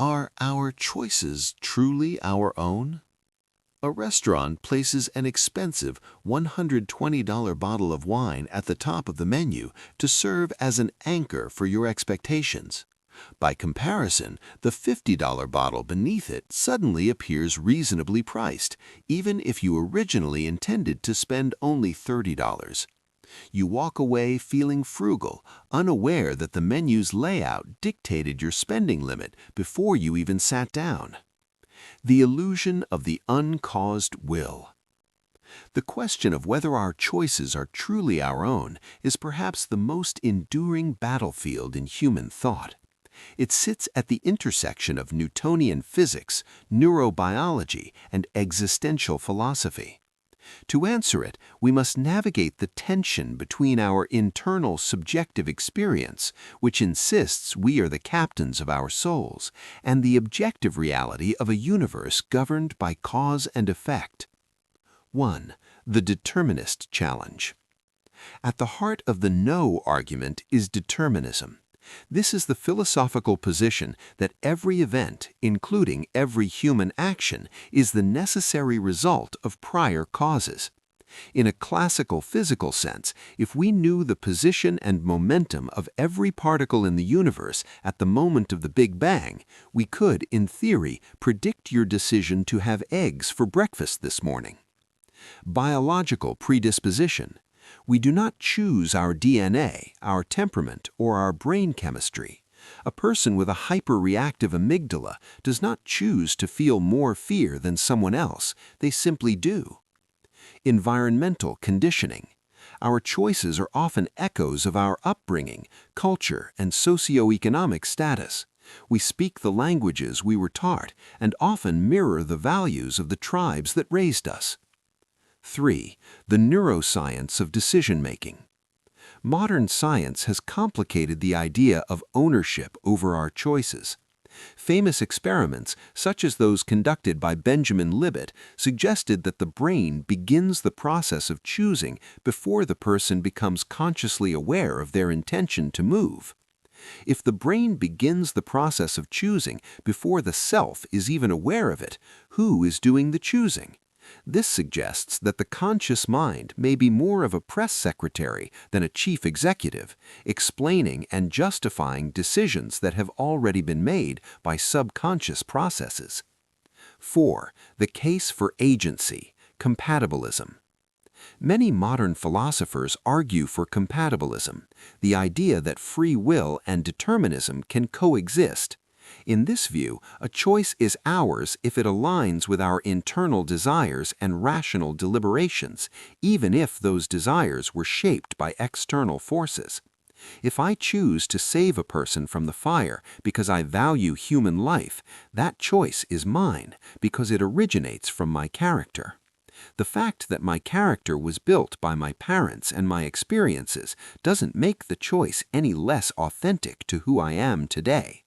Are our choices truly our own? A restaurant places an expensive $120 bottle of wine at the top of the menu to serve as an anchor for your expectations. By comparison, the $50 bottle beneath it suddenly appears reasonably priced, even if you originally intended to spend only $30. You walk away feeling frugal, unaware that the menu's layout dictated your spending limit before you even sat down. The illusion of the uncaused will. The question of whether our choices are truly our own is perhaps the most enduring battlefield in human thought. It sits at the intersection of Newtonian physics, neurobiology, and existential philosophy. To answer it, we must navigate the tension between our internal subjective experience, which insists we are the captains of our souls, and the objective reality of a universe governed by cause and effect. 1. The determinist challenge. At the heart of the no argument is determinism. This is the philosophical position that every event, including every human action, is the necessary result of prior causes. In a classical physical sense, if we knew the position and momentum of every particle in the universe at the moment of the Big Bang, we could, in theory, predict your decision to have eggs for breakfast this morning. Biological predisposition. We do not choose our DNA, our temperament, or our brain chemistry. A person with a hyperreactive amygdala does not choose to feel more fear than someone else, they simply do. Environmental conditioning. Our choices are often echoes of our upbringing, culture, and socioeconomic status. We speak the languages we were taught and often mirror the values of the tribes that raised us. 3. The neuroscience of decision-making. Modern science has complicated the idea of ownership over our choices. Famous experiments, such as those conducted by Benjamin Libet, suggested that the brain begins the process of choosing before the person becomes consciously aware of their intention to move. If the brain begins the process of choosing before the self is even aware of it, who is doing the choosing? This suggests that the conscious mind may be more of a press secretary than a chief executive, explaining and justifying decisions that have already been made by subconscious processes. 4. The case for agency, compatibilism. Many modern philosophers argue for compatibilism, the idea that free will and determinism can coexist. In this view, a choice is ours if it aligns with our internal desires and rational deliberations, even if those desires were shaped by external forces. If I choose to save a person from the fire because I value human life, that choice is mine because it originates from my character. The fact that my character was built by my parents and my experiences doesn't make the choice any less authentic to who I am today.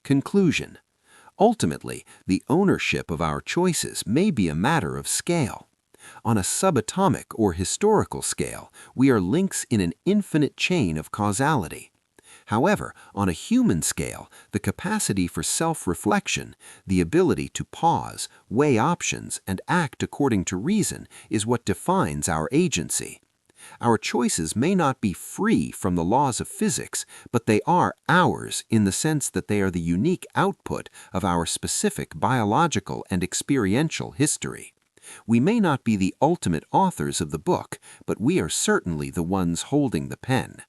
Conclusion. Ultimately, the ownership of our choices may be a matter of scale. On a subatomic or historical scale, we are links in an infinite chain of causality. However, on a human scale, the capacity for self-reflection, the ability to pause, weigh options, and act according to reason is what defines our agency. Our choices may not be free from the laws of physics, but they are ours in the sense that they are the unique output of our specific biological and experiential history. We may not be the ultimate authors of the book, but we are certainly the ones holding the pen.